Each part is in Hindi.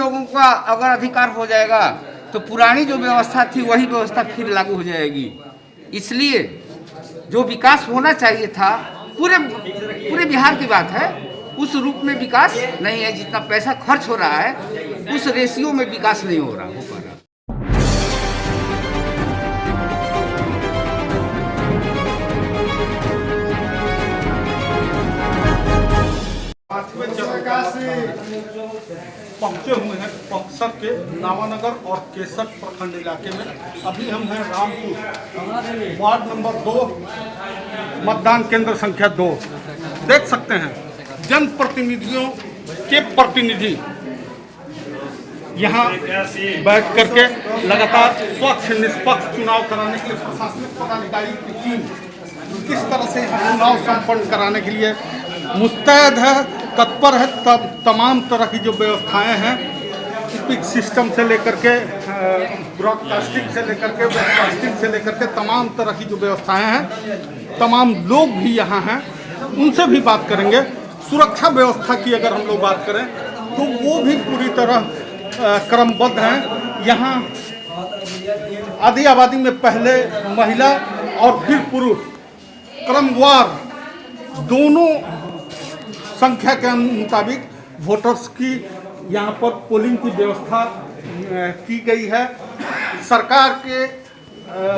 लोगों का अगर अधिकार हो जाएगा तो पुरानी जो व्यवस्था थी वही व्यवस्था फिर लागू हो जाएगी। इसलिए जो विकास होना चाहिए था पूरे बिहार की बात है, उस रूप में विकास नहीं है। जितना पैसा खर्च हो रहा है उस रेशियो में विकास नहीं हो पा रहा। पहुंचे हुए हैं बक्सर के नावानगर और केसर प्रखंड इलाके में। अभी हम हैं रामपुर वार्ड नंबर 2 मतदान केंद्र संख्या 2। देख सकते हैं जनप्रतिनिधियों के प्रतिनिधि यहाँ बैठ करके लगातार स्वच्छ निष्पक्ष चुनाव कराने के लिए प्रशासनिक पदाधिकारी की टीम किस तरह से चुनाव संपन्न कराने के लिए मुस्तैद है, तत्पर है। तमाम तरह की जो व्यवस्थाएं हैं, स्पीक सिस्टम से लेकर के ब्रॉडकास्टिंग से लेकर के वेबकास्टिंग से लेकर के तमाम तरह की जो व्यवस्थाएं हैं, तमाम लोग भी यहाँ हैं, उनसे भी बात करेंगे। सुरक्षा व्यवस्था की अगर हम लोग बात करें तो वो भी पूरी तरह क्रमबद्ध हैं। यहाँ आधी आबादी में पहले महिला और फिर पुरुष क्रमवार दोनों संख्या के मुताबिक वोटर्स की यहाँ पर पोलिंग की व्यवस्था की गई है। सरकार के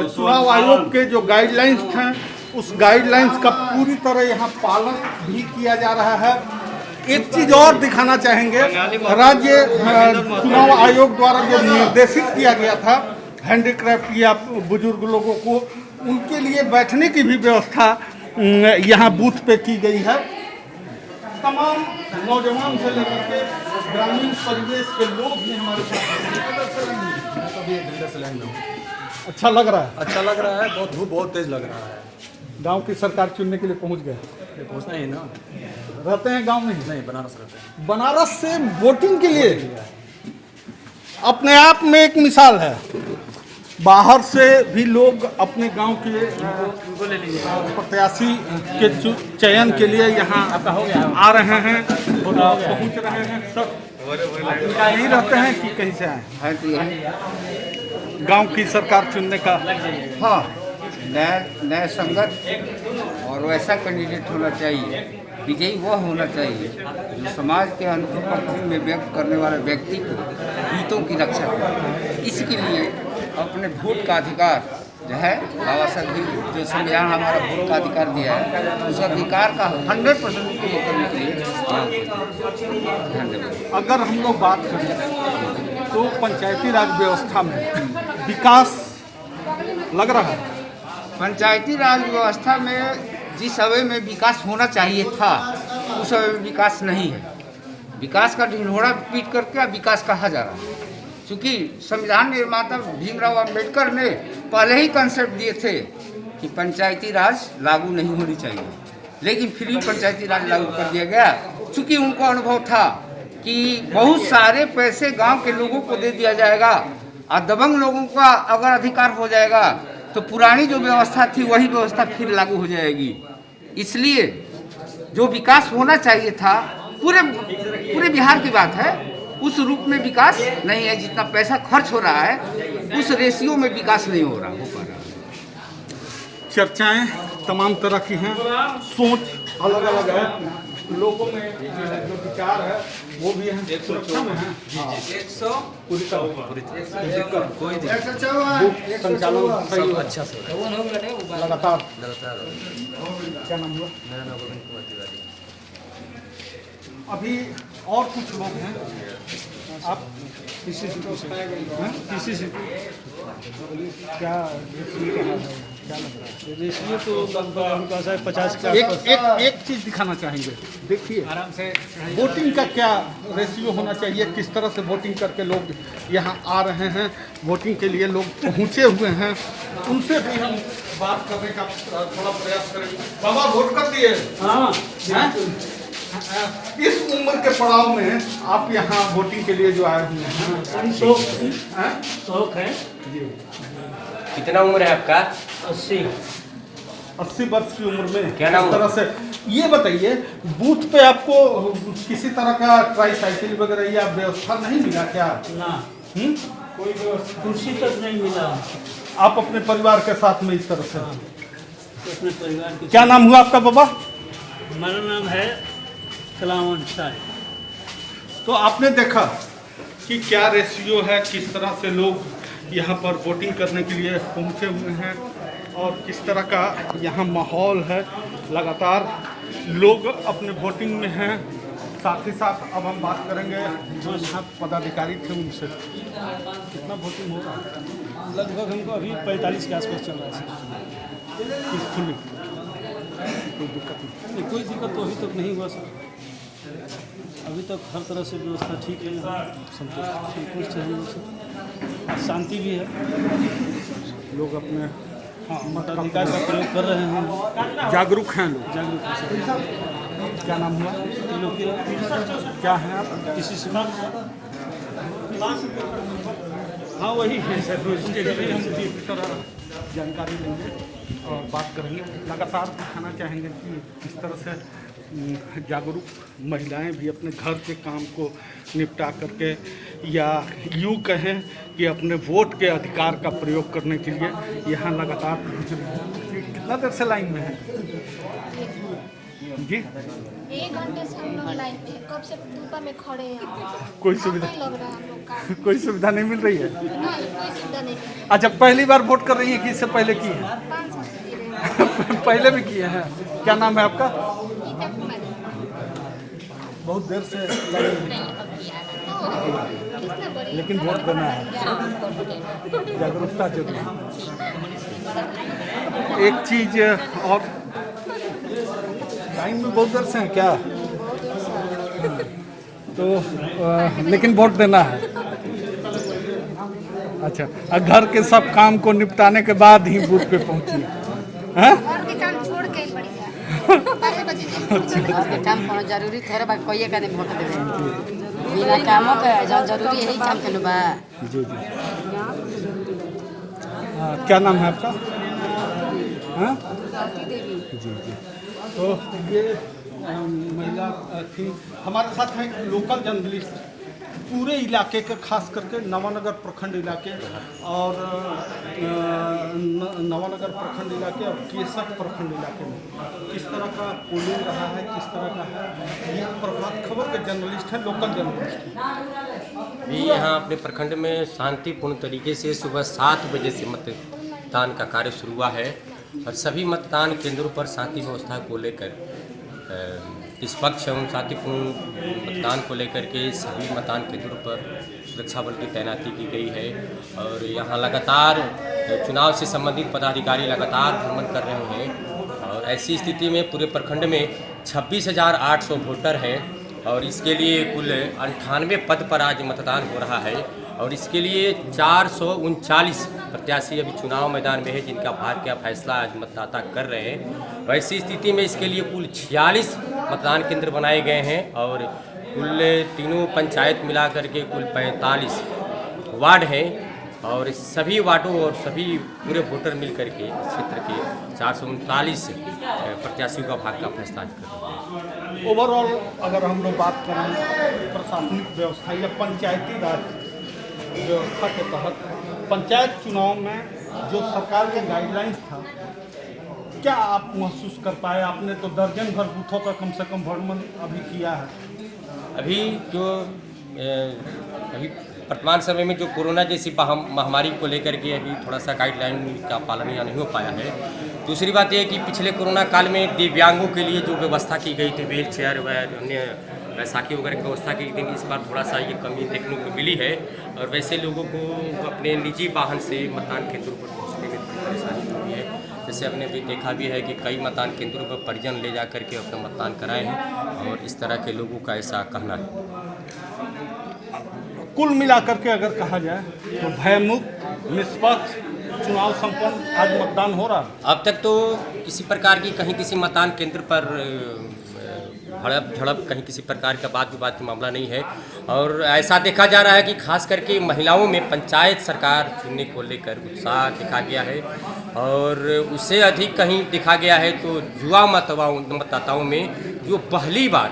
चुनाव आयोग के जो गाइडलाइंस हैं उस गाइडलाइंस का पूरी तरह यहाँ पालन भी किया जा रहा है। एक चीज़ और दिखाना चाहेंगे, राज्य चुनाव आयोग द्वारा जो निर्देशित किया गया था हैंडीक्राफ्ट या बुजुर्ग लोगों को, उनके लिए बैठने की भी व्यवस्था यहाँ बूथ पे की गई है। तमाम नौजवान से लेकर के ग्रामीण परिवेश के लोग भी हमारे साथ। अच्छा लग रहा है? अच्छा लग रहा है। बहुत धूप बहुत तेज लग रहा है। गांव की सरकार चुनने के लिए पहुंच गए? पहुंचना ही ना। रहते हैं गांव में? नहीं, बनारस रहते हैं। बनारस से वोटिंग के लिए अपने आप में एक मिसाल है। बाहर से भी लोग अपने गांव के प्रत्याशी के चयन के लिए यहाँ आ रहे हैं, पहुँच रहे हैं। सब यहीं रहते हैं कि कहीं से आए? गांव की सरकार चुनने का हाँ, नया संगत और वैसा कैंडिडेट होना चाहिए, विजयी वह होना चाहिए जो समाज के अनुकूल पक्ष में व्यक्त करने वाले व्यक्ति को हितों की रक्षा करे। इसके लिए अपने वोट का अधिकार जो है, बाबा साहब जो संविधान हमारा वोट का अधिकार दिया है, उस अधिकार का 100% उपयोग करने के लिए धन्यवाद। अगर हम लोग बात करें तो पंचायती राज व्यवस्था में विकास लग रहा है। पंचायती राज व्यवस्था में जिस समय में विकास होना चाहिए था उस समय में विकास नहीं है। विकास का ढिंढोरा पीट करके अब विकास कहा जा रहा है, क्योंकि संविधान निर्माता भीमराव अंबेडकर ने पहले ही कंसेप्ट दिए थे कि पंचायती राज लागू नहीं होनी चाहिए, लेकिन फिर भी पंचायती राज लागू कर दिया गया। चूँकि उनको अनुभव था कि बहुत सारे पैसे गांव के लोगों को दे दिया जाएगा और दबंग लोगों का अगर अधिकार हो जाएगा तो पुरानी जो व्यवस्था थी वही व्यवस्था फिर लागू हो जाएगी। इसलिए जो विकास होना चाहिए था पूरे बिहार की बात है, उस रूप में विकास नहीं है। जितना पैसा खर्च हो रहा है उस रेशियो में विकास नहीं हो पा रहा। चर्चाएं तमाम तरह की हैं, सोच अलग अलग है, लोगों में जो विचार है वो भी है। सुरक्षा में है 100 पूरी कोई संचालन सही अच्छा से लगातार। क्या नाम हुआ? मेरा नाम गोविंद कुमार तिवारी। अभी और कुछ लोग हैं, आप किसी से क्या रेशियो तो लगभग 50 के एक चीज दिखाना चाहेंगे। देखिए आराम से वोटिंग का क्या रेशियो होना चाहिए, किस तरह से वोटिंग करके लोग यहाँ आ रहे हैं, वोटिंग के लिए लोग पहुँचे हुए हैं, उनसे भी हम बात करने का थोड़ा प्रयास करेंगे। बाबा वोट कर दिए? हाँ, इस उम्र के पड़ाव में आप यहाँ वोटिंग के लिए जो आए हुए हैं, शौक है। कितना उम्र है आपका? 80। 80 वर्ष की उम्र में क्या नाम इस तरह से ये बताइए, बूथ पे आपको किसी तरह का ट्राईसाइकिल वगैरह या व्यवस्था नहीं मिला क्या? ना कोई कुर्सी तक नहीं मिला। आप अपने परिवार के साथ में इस तरह से तो अपने परिवार के क्या नाम हुआ आपका बाबा? मेरा नाम है कलावन शाह। तो आपने देखा कि क्या रेशियो है, किस तरह से लोग यहाँ पर वोटिंग करने के लिए पहुँचे हुए हैं और किस तरह का यहाँ माहौल है। लगातार लोग अपने वोटिंग में हैं। साथ ही साथ अब हम बात करेंगे जो यहाँ पदाधिकारी थे उनसे। कितना वोटिंग हो रहा है? लगभग हमको अभी 45 के आसपास चल रहा है। पीसफुली कोई दिक्कत नहीं। कोई दिक्कत तो अभी तक नहीं हुआ सर। अभी तक हर तरह से व्यवस्था ठीक है, संतुष्ट है हम लोग से। शांति भी है, लोग अपने मताधिकार का प्रयोग कर रहे हैं। जागरूक हैं लोग। जागरूक है सर। क्या नाम हुआ? क्या है आप? किसी से हाँ वही है सर, उसके लिए हम जानकारी लेंगे और बात करेंगे। लगातार दिखाना चाहेंगे कि किस तरह से जागरूक महिलाएं भी अपने घर के काम को निपटा करके या यूँ कहें कि अपने वोट के अधिकार का प्रयोग करने के लिए यहाँ लगातार कितना देर से लाइन में है जी? 1 घंटे से हम लोग लाइन में, कब से धूपा में खड़े हैं। कोई सुविधा नहीं लग रहा है हम लोग का। कोई सुविधा नहीं मिल रही है? नहीं, कोई सुविधा नहीं है। अच्छा, पहली बार वोट कर रही हैं कि इससे पहले की है? 5 साल से दे रहे हैं। पहले भी किए हैं। क्या नाम है आपका? गीता कुमारी। बहुत देर से नहीं, अब किया ना तो कितना बड़ी लेकिन वोट देना है, जागरूकता जरूरी है। एक चीज और, टाइम में बहुत देर से है क्या? तो लेकिन वोट देना है। अच्छा, और घर के सब काम को निपटाने के बाद ही बूथ पे पहुंची हैं? घर के काम छोड़ के ही पड़ी है। 12 बजे घर के काम कोनो जरूरी थोड़े बा, कोई का नहीं वोट देवे बिना कामों के जो जरूरी यही काम के बा। जी जी। क्या नाम है आपका? हाँ जी जी। तो ये महिला थी हमारे साथ हैं, लोकल जर्नलिस्ट पूरे इलाके के, खास करके नवानगर प्रखंड इलाके और नवानगर प्रखंड इलाके और केसर प्रखंड इलाके में किस तरह का पोलिंग रहा है, किस तरह का है, ये प्रभात खबर के जर्नलिस्ट हैं, लोकल जर्नलिस्ट हैं। भी यहाँ अपने प्रखंड में शांतिपूर्ण तरीके से सुबह 7 बजे से मतदान का कार्य शुरू हुआ है और सभी मतदान केंद्रों पर शांति व्यवस्था को लेकर निष्पक्ष एवं शांतिपूर्ण मतदान को लेकर के सभी मतदान केंद्रों पर सुरक्षा बल की तैनाती की गई है और यहाँ लगातार चुनाव से संबंधित पदाधिकारी लगातार भ्रमण कर रहे हैं और ऐसी स्थिति में पूरे प्रखंड में 26,800 वोटर हैं और इसके लिए कुल 98 पद पर आज मतदान हो रहा है और इसके लिए 439 प्रत्याशी अभी चुनाव मैदान में है जिनका भाग्य का फैसला आज मतदाता कर रहे हैं। वैसी स्थिति में इसके लिए कुल 46 मतदान केंद्र बनाए गए हैं और कुल तीनों पंचायत मिला करके कुल 45 वार्ड हैं और सभी वार्डों और सभी पूरे वोटर मिल करके क्षेत्र के 439 प्रत्याशियों का भाग्य का फैसला आज कर रहे हैं। ओवरऑल अगर हम लोग बात करें प्रशासनिक व्यवस्था या पंचायती राज व्यवस्था के तहत पंचायत चुनाव में जो सरकार के गाइडलाइंस था, क्या आप महसूस कर पाए? आपने तो दर्जन भर बूथों का कम से कम भ्रमण अभी किया है। अभी जो अभी वर्तमान समय में जो कोरोना जैसी महामारी को लेकर के अभी थोड़ा सा गाइडलाइन का पालन यहाँ नहीं हो पाया है। दूसरी बात यह कि पिछले कोरोना काल में दिव्यांगों के लिए जो व्यवस्था की गई थी, व्हील चेयर व अन्य बैसाखी वगैरह की व्यवस्था की गई, इस बार थोड़ा सा ये कमी देखने को मिली है और वैसे लोगों को अपने निजी वाहन से मतदान केंद्रों पर पहुँचने में परेशानी हो रही है। जैसे हमने भी देखा भी है कि कई मतदान केंद्रों पर परिजन ले जा करके अपना मतदान कराए हैं और इस तरह के लोगों का ऐसा कहना है। कुल मिलाकर के अगर कहा जाए तो भयमुक्त निष्पक्ष चुनाव संपन्न आज मतदान हो रहा है। अब तक तो किसी प्रकार की कहीं किसी मतदान केंद्र पर हड़प झड़प कहीं किसी प्रकार का वाद विवाद का मामला नहीं है और ऐसा देखा जा रहा है कि खास करके महिलाओं में पंचायत सरकार चुनने को लेकर उत्साह देखा गया है और उससे अधिक कहीं देखा गया है तो युवा मतदाताओं में जो पहली बार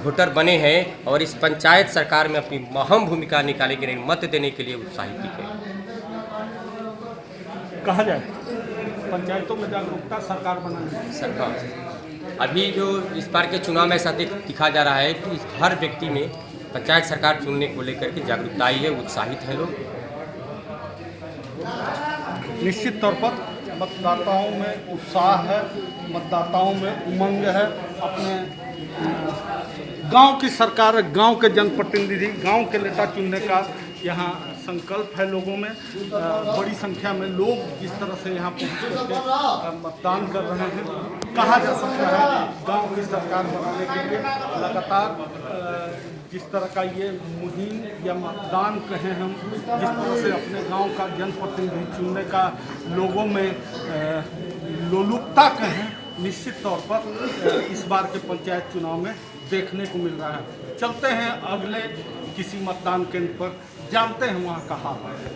वोटर बने हैं और इस पंचायत सरकार में अपनी अहम भूमिका निकाले के लिए मत देने के लिए उत्साहित दिखे। कहा जाए पंचायतों में जागरूकता सरकार बनानी सरकार अभी जो इस बार के चुनाव में ऐसा दिखा जा रहा है कि हर व्यक्ति में पंचायत सरकार चुनने को लेकर के जागरूकता आई है, उत्साहित है लोग। निश्चित तौर पर मतदाताओं में उत्साह है, मतदाताओं में उमंग है। अपने गांव की सरकार, गांव के जनप्रतिनिधि, गांव के नेता चुनने का यहाँ संकल्प है लोगों में। बड़ी संख्या में लोग जिस तरह से यहाँ पहुँच करके मतदान कर रहे हैं, कहा जा सकता है गांव की सरकार बनाने के लिए लगातार जिस तरह का ये मुहिम या मतदान कहें हम, जिस तरह से अपने गांव का जनप्रतिनिधि चुनने का लोगों में लोलुपता कहें, निश्चित तौर पर इस बार के पंचायत चुनाव में देखने को मिल रहा है। चलते हैं अगले किसी मतदान केंद्र पर, जानते हैं वहाँ का हाल है।